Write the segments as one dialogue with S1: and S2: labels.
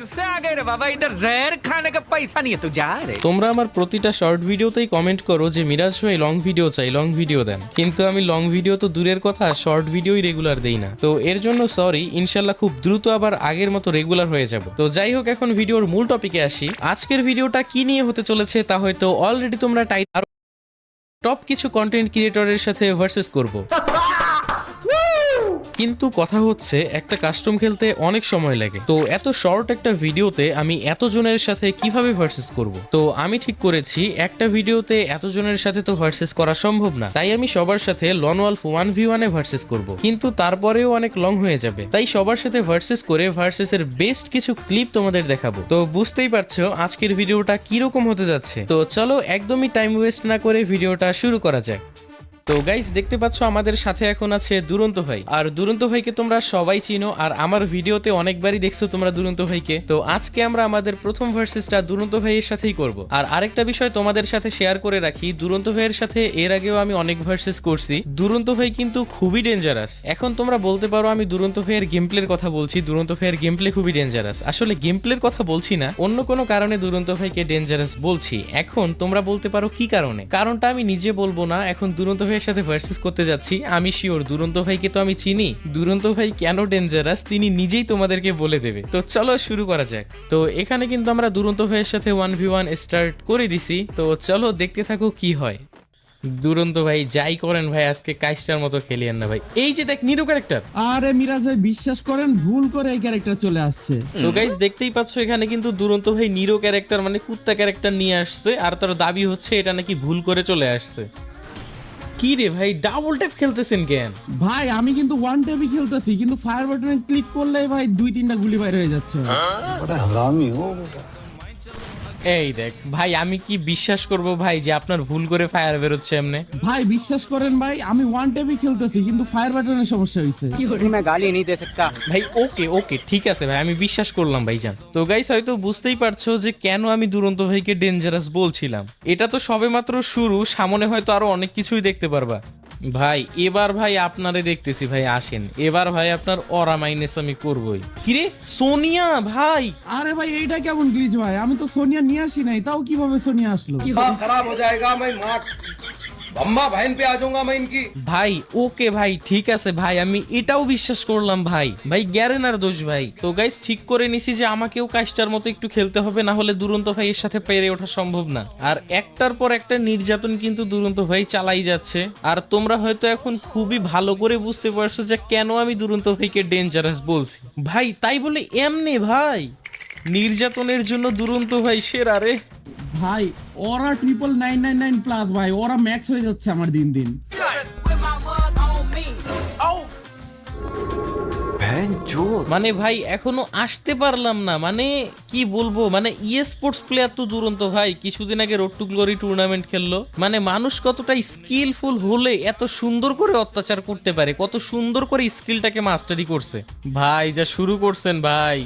S1: से आ गए रे बाबा, इधर जहर खाने का पैसा नहीं है, तू जा रे।
S2: তোমরা আমার প্রতিটা শর্ট ভিডিওতেই কমেন্ট করো যে মিরাজ ভাই লং ভিডিও চাই, লং ভিডিও দেন, কিন্তু আমি লং ভিডিও তো দূরের কথা শর্ট ভিডিওই রেগুলার দেই না। তো এর জন্য সরি, ইনশাল্লাহ খুব দ্রুত আবার আগের মতো রেগুলার হয়ে যাব। তো যাই হোক, এখন ভিডিওর মূল টপিকে আসি। আজকের ভিডিওটা কি নিয়ে হতে চলেছে তা হয়তো অলরেডি তোমরা টপ কিছু কন্টেন্ট ক্রিয়েটরের সাথে ভার্সেস করব। কিন্তু কথা হচ্ছে একটা কাস্টম খেলতে অনেক সময় লাগে, তো এত শর্ট একটা ভিডিওতে আমি এতজনের সাথে কিভাবে ভার্সেস করব। তো আমি ঠিক করেছি একটা ভিডিওতে এতজনের সাথে তো ভার্সেস করা সম্ভব না, তাই আমি সবার সাথে লন ওয়ালফ 1v1 এ ভার্সেস করব। কিন্তু তারপরেও অনেক লং হয়ে যাবে, তাই সবার সাথে ভার্সেস করে ভার্সেসের বেস্ট কিছু ক্লিপ তোমাদের দেখাবো। তো বুঝতেই পারছো আজকের ভিডিওটা কিরকম হতে যাচ্ছে। তো চলো একদমই টাইম ওয়েস্ট না করে ভিডিওটা শুরু করা যাক। তো গাইস, দেখতে পাচ্ছ আমাদের সাথে এখন আছে দুরন্ত ভাই। আর দুরন্ত ভাইকে তোমরা সবাই চিনো, আর আমার ভিডিওতে অনেকবারই দেখছো তোমরা দুরন্ত ভাইকে। তো আজকে আমরা আমাদের প্রথম ভার্সেসটা দুরন্ত ভাইয়ের সাথেই করব। আর আরেকটা বিষয় তোমাদের সাথে শেয়ার করে রাখি, দুরন্ত ভাইয়ের সাথে এর আগেও আমি অনেক ভার্সেস করছি। দুরন্ত ভাই কিন্তু খুবই ডেঞ্জারাস। এখন তোমরা বলতে পারো আমি দুরন্ত ভাইয়ের গেম প্লের কথা বলছি, দুরন্ত ভাইয়ের গেম প্লে খুবই ডেঞ্জারাস। আসলে গেম প্লের কথা বলছি না, অন্য কোনো কারণে দুরন্ত ভাইকে ডেঞ্জারাস বলছি। এখন তোমরা বলতে পারো কি কারণে, কারণটা আমি নিজে বলবো না, এখন দুরন্ত ভাইয়ের সাথে ভার্সেস করতে যাচ্ছি। আমি শিওর দুরন্ত ভাইকে তো আমি চিনি, দুরন্ত ভাই কেন ডেঞ্জারাস তিনি নিজেই তোমাদেরকে বলে দেবে। তো চলো শুরু করা যাক। তো এখানে কিন্তু আমরা দুরন্ত ভাইয়ের সাথে 1v1 স্টার্ট করে দিছি। তো চলো দেখতে থাকো কি হয়। দুরন্ত ভাই যাই করেন ভাই, আজকে কাইস্টার মতো খেলিয়েন না ভাই। এই যে দেখ নিরো ক্যারেক্টার।
S3: আরে মিরাজ ভাই বিশ্বাস করেন ভুল করে এই ক্যারেক্টার চলে আসছে।
S2: তো গাইস দেখতেই পাচ্ছ এখানে কিন্তু দুরন্ত ভাই নিরো ক্যারেক্টার মানে কুত্তা ক্যারেক্টার নিয়ে আসছে, আর তার দাবি হচ্ছে এটা নাকি ভুল করে চলে আসছে। কি রে ভাই ডাবল ট্যাপ খেলতেছেন কেন?
S3: ভাই আমি কিন্তু ওয়ান ট্যাপই খেলতেছি, কিন্তু ফায়ার বাটনে ক্লিক করলে ভাই 2-3টা গুলি বাইরে হয়ে যাচ্ছে।
S4: बड़ा हरामी हो बेटा।
S2: এই দেখ ভাই, আমি কি বিশ্বাস করব ভাই যে আপনার ভুল করে ফায়ার বেরোচ্ছে এমনি?
S3: ভাই বিশ্বাস করেন ভাই আমি ওয়ান ট্যাপই খেলতেছি, কিন্তু ফায়ার বাটনের সমস্যা হয়েছে।
S5: मैं गाली नहीं दे सकता।
S2: ভাই ওকে ওকে ঠিক আছে ভাই, আমি বিশ্বাস করলাম ভাইজান। তো গাইস হয়তো বুঝতেই পারছো যে কেন আমি দুরন্ত ভাইকে ডেঞ্জারাস বলছিলাম। এটা তো সবেমাত্র শুরু, সামনে হয়তো আরো অনেক কিছুই দেখতে পারবা। ভাই এবার ভাই আপনারে দেখতেছি ভাই, আসেন এবার ভাই আপনার অরা মাইনাস আমি করবই। কিরে সোনিয়া ভাই?
S3: আরে ভাই এইটা কেমন গ্লিচ ভাই, আমি তো সোনিয়া নিয়ে আসি নাই, তাও কিভাবে সোনিয়া আসলো?
S6: खराब हो जाएगा, मैं मार अम्मा बहन पे आ जाऊंगा मैं इनकी।
S2: ভাই ওকে ভাই ঠিক আছে ভাই, আমি এটাও বিশ্বাস করলাম ভাই। ভাই গ্যারেনার দোষ ভাই। তো গাইস ঠিক করে নিছি যে আমাকেও কাস্টার মতো একটু খেলতে হবে, না হলে দুরন্ত ভাইয়ের সাথে পেরে ওঠা সম্ভব না। আর একটার পর একটা নির্যাতন কিন্তু দুরন্ত ভাই চালাই যাচ্ছে। আর তোমরা হয়তো এখন খুবই ভালো করে বুঝতে পারছো যে কেন আমি দুরন্ত ভাইকে ডেঞ্জারাস বলছি। ভাই তাই বলে এমনি ভাই নির্যাতনের জন্য দুরন্ত ভাই সেরা রে।
S3: ভাই ওরা 99999 প্লাস ভাই, ওরা ম্যাক্স হয়ে যাচ্ছে আমার দিন দিন।
S2: মানে ভাই এখনো আসতে পারলাম না, মানে কি বলবো, মানে স্পোর্টস প্লেয়ার তো দুরন্ত ভাই কিছুদিন আগে রোড টু গ্লোরি টুর্নামেন্ট খেললো। মানে মানুষ কতটা স্কিলফুল হলে এত সুন্দর করে অত্যাচার করতে পারে, কত সুন্দর করে স্কিলটাকে মাস্টারি করছে। ভাই যা শুরু করছেন ভাই।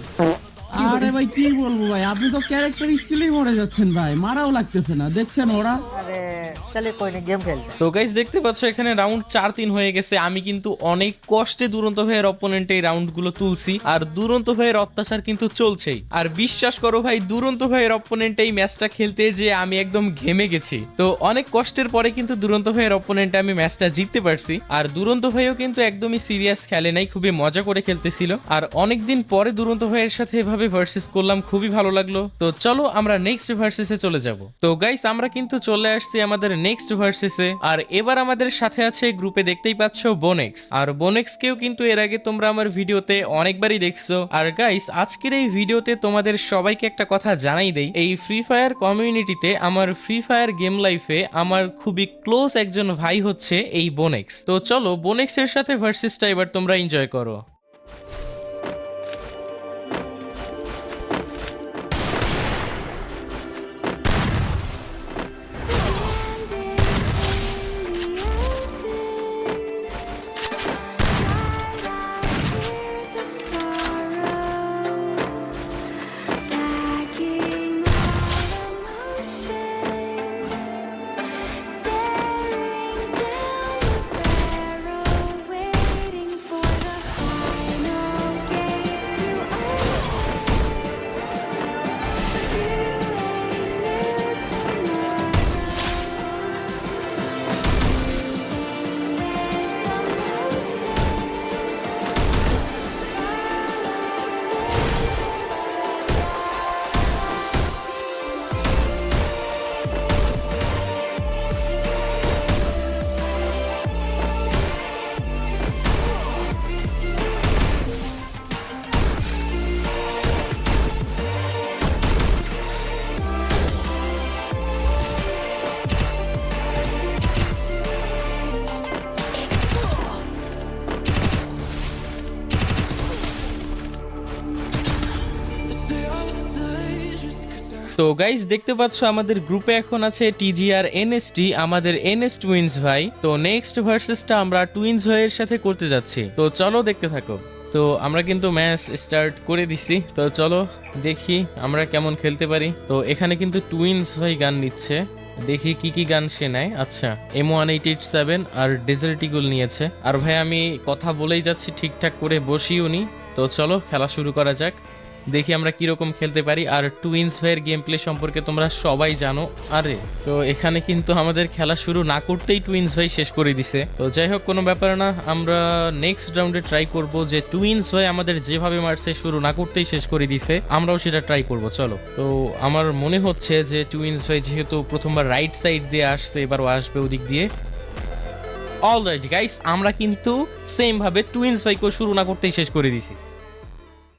S3: আরে ভাই কি বলবো ভাই, আপনি তো ক্যারেক্টার স্কিলেই মরে যাচ্ছেন ভাই, মারাও লাগতেছে না, দেখছেন ওরা।
S5: अरे चले कोई नहीं, गेम खेलते हैं।
S2: তো গাইস দেখতে পাচ্ছ এখানে রাউন্ড 4-3 হয়ে গেছে। আমি কিন্তু অনেক কষ্টে দুরন্ত ভাইয়ের অপোনেন্টে এই রাউন্ড গুলো তুলছি, আর দুরন্ত ভাইয়ের অত্যাচার কিন্তু চলছেই। আর বিশ্বাস করো ভাই দুরন্ত ভাইয়ের অপোনেন্টে এই ম্যাচটা খেলতে যে আমি একদম ঘেমে গেছি। তো অনেক কষ্টের পরে কিন্তু দুরন্ত ভাইয়ের অপোনেন্টে আমি ম্যাচটা জিততে পারছি। আর দুরন্ত ভাইও কিন্তু একদমই সিরিয়াস খেলে নাই, খুবই মজা করে খেলতেছিল। আর অনেকদিন পরে দুরন্ত ভাইয়ের সাথে এভাবে ভার্সেস করলাম, খুবই ভালো লাগলো। তো চলো আমরা নেক্সট ভার্সেসে চলে যাব। তো গাইস আমরা কিন্তু চলে আসছি আমাদের নেক্সট ভার্সেসে। আর এবার আমাদের সাথে আছে গ্রুপে দেখতেই পাচ্ছ বোনেক্স। আর বোনেক্স কেও কিন্তু এর আগে তোমরা আমার ভিডিওতে অনেকবারই দেখছো। আর গাইস আজকের এই ভিডিওতে তোমাদের সবাইকে একটা কথা জানাই দেই, এই ফ্রি ফায়ার কমিউনিটিতে আমার ফ্রি ফায়ার গেম লাইফে আমার খুবই ক্লোজ একজন ভাই হচ্ছে এই বোনেক্স। তো চলো বোনেক্স এর সাথে ভার্সেসটা এবার তোমরা এনজয় করো। তো গাইস দেখতে পাচ্ছ আমাদের গ্রুপে এখন আছে টিজিআর এনএসটি, আমাদের এনএস টুইন্স ভাই। তো নেক্সট ভার্সেসটা আমরা টুইন্স ভাইয়ের সাথে করতে যাচ্ছি, তো চলো দেখতে থাকো। তো আমরা কিন্তু ম্যাচ স্টার্ট করে দিছি, তো চলো দেখি আমরা কেমন খেলতে পারি। তো এখানে কিন্তু টুইন্স ভাই গান নিচ্ছে, দেখি কি কি গান সে নেয়। আচ্ছা, M1887 আর ডেজার্ট ইগল নিয়েছে। আর ভাই আমি কথা বলেই যাচ্ছি, ঠিকঠাক করে বসিও নি। তো চলো খেলা শুরু করা যাক, দেখি আমরা কিরকম খেলতে পারি। আর টুইন্স ভাইয়ের গেম প্লে সম্পর্কে তোমরা সবাই জানো। আরে তো এখানে কিন্তু আমাদের খেলা শুরু না করতেই টুইন্স ভাই শেষ করে দিছে। তো যাই হোক, কোনো ব্যাপার না, আমরা নেক্সট রাউন্ডে ট্রাই করব যে টুইন্স ভাই আমাদের যেভাবে মারছে শুরু না করতেই শেষ করে দিছে, আমরাও সেটা ট্রাই করব। চলো, তো আমার মনে হচ্ছে যে টুইন্স ভাই যেহেতু প্রথমবার রাইট সাইড দিয়ে আসছে, এবারও আসবে ওদিক দিয়ে। অলরাইট গাইস, আমরা কিন্তু সেম ভাবে টুইন্স ভাইকে শুরু না করতেই শেষ করে দিছি।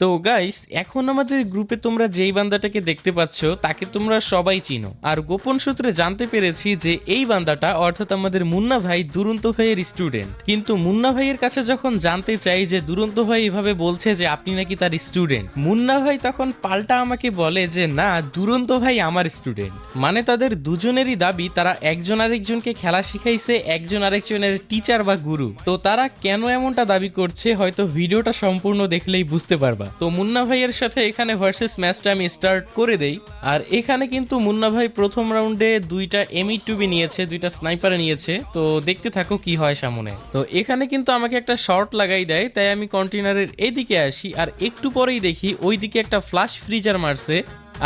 S2: তো গাইস এখন আমাদের গ্রুপে তোমরা যেই বান্দাটাকে দেখতে পাচ্ছ তাকে তোমরা সবাই চিনো। আর গোপন সূত্রে জানতে পেরেছি যে এই বান্দাটা অর্থাৎ আমাদের মুন্না ভাই দুরন্ত ভাইয়ের স্টুডেন্ট। কিন্তু মুন্না ভাইয়ের কাছে যখন জানতে চাই যে দুরন্ত ভাই এভাবে বলছে যে আপনি নাকি তার স্টুডেন্ট, মুন্না ভাই তখন পাল্টা আমাকে বলে যে না, দুরন্ত ভাই আমার স্টুডেন্ট। মানে তাদের দুজনেরই দাবি তারা একজন আরেকজনকে খেলা শিখাইছে, একজন আরেকজনের টিচার বা গুরু। তো তারা কেন এমনটা দাবি করছে হয়তো ভিডিওটা সম্পূর্ণ দেখলেই বুঝতে পারবা। তো মুন্না ভাইয়ের সাথে এখানে ভার্সেস ম্যাচটা আমি স্টার্ট করে দেই। আর এখানে কিন্তু মুন্না ভাই প্রথম রাউন্ডে দুইটা M2B নিয়েছে, দুইটা স্নাইপার নিয়েছে। তো দেখতে থাকো কি হয় সামনে। তো এখানে কিন্তু আমাকে একটা শর্ট লাগাই দেয়, তাই আমি কন্টেনারের এদিকে আসি। আর একটু পরেই দেখি ওইদিকে একটা ফ্লাশ ফ্রিজার মারছে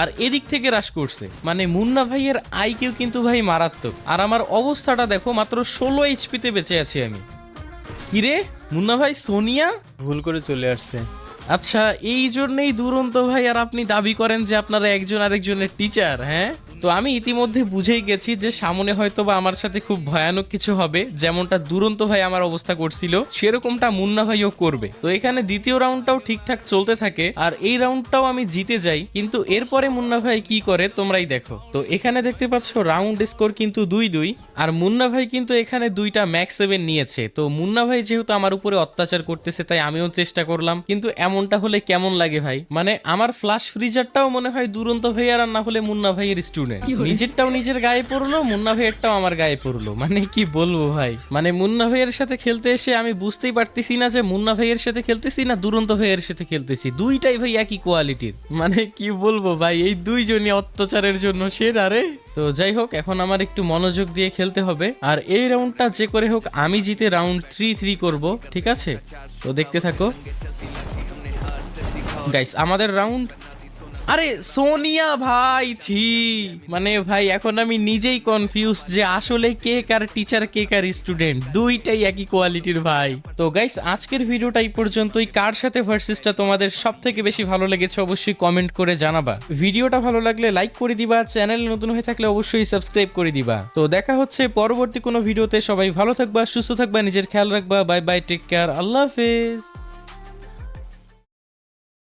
S2: আর এদিক থেকে রাশ করছে। মানে মুন্না ভাইয়ের আইকিউ কিন্তু ভাই মারাত্মক। আর আমার অবস্থাটা দেখো, মাত্র 16 HP-তে বেঁচে আছি আমি। কিরে মুন্না ভাই, সোনিয়া ভুল করে চলে আসছে। আচ্ছা, এই জন্যই দুরন্ত ভাই আর আপনি দাবি করেন যে আপনারা একজন আরেকজনের টিচার? হ্যাঁ, তো আমি ইতিমধ্যে বুঝেই গেছি যে সামনে হয়তো বা আমার সাথে খুব ভয়ানক কিছু হবে। যেমনটা দুরন্ত ভাই আমার অবস্থা করছিল সেরকমটা মুন্না ভাইও করবে। তো এখানে দ্বিতীয় রাউন্ডটাও ঠিকঠাক চলতে থাকে আর এই রাউন্ডটাও আমি জিতে যাই। কিন্তু এরপরে মুন্না ভাই কি করে তোমরাই দেখো। তো এখানে দেখতে পাচ্ছ রাউন্ড স্কোর কিন্তু 2-2। আর মুন্না ভাই কিন্তু এখানে দুইটা ম্যাক্স 7 নিয়েছে। তো মুন্না ভাই যেহেতু আমার উপরে অত্যাচার করতেছে তাই আমিও চেষ্টা করলাম। কিন্তু এমনটা হলে কেমন লাগে ভাই? মানে আমার ফ্লাশ ফ্রিজারটাও মনে হয় দুরন্ত ভাই আর না হলে মুন্না ভাইয়ের স্টুডেন্ট। নিজেরটাও নিজের গায়ে পড়লো, মুন্না ভাইয়েরটাও আমার গায়ে পড়লো। মানে কি বলবো ভাই, মানে মুন্না ভাইয়ের সাথে খেলতে এসে আমি বুঝতেই পারতেছি না যে মুন্না ভাইয়ের সাথে খেলতেছি না দুরন্ত ভাইয়ের সাথে খেলতেছি। দুইটাই ভাই একই কোয়ালিটির। মানে কি বলবো ভাই, এই দুইজনই অত্যাচারের জন্য সেরা রে। তো যাই হোক, এখন আমার একটু মনোযোগ দিয়ে খেলতে হবে। আর এই রাউন্ডটা যে করে হোক আমি জিতে রাউন্ড 3-3 করব, ঠিক আছে? তো দেখতে থাকো গাইস আমাদের রাউন্ড। আরে সোনিয়া ভাই, ছি, মানে ভাই এখন আমি নিজেই কনফিউজ যে আসলে কে কার টিচার কে কার স্টুডেন্ট। দুইটাই একই কোয়ালিটির ভাই। তো গাইস আজকের ভিডিওটা এই পর্যন্তই। কার সাথে ভার্সেসটা তোমাদের সব থেকে বেশি ভালো লেগেছে অবশ্যই কমেন্ট করে জানাবা। ভিডিওটা ভালো লাগলে লাইক করে দিবা, চ্যানেলে নতুন হয়ে থাকলে অবশ্যই সাবস্ক্রাইব করে দিবা। তো দেখা হচ্ছে পরবর্তী কোনো ভিডিওতে। সবাই ভালো থাকবা, সুস্থ থাকবা, নিজের খেয়াল রাখবা। বাই বাই, টেক কেয়ার, আল্লাহ হাফেজ।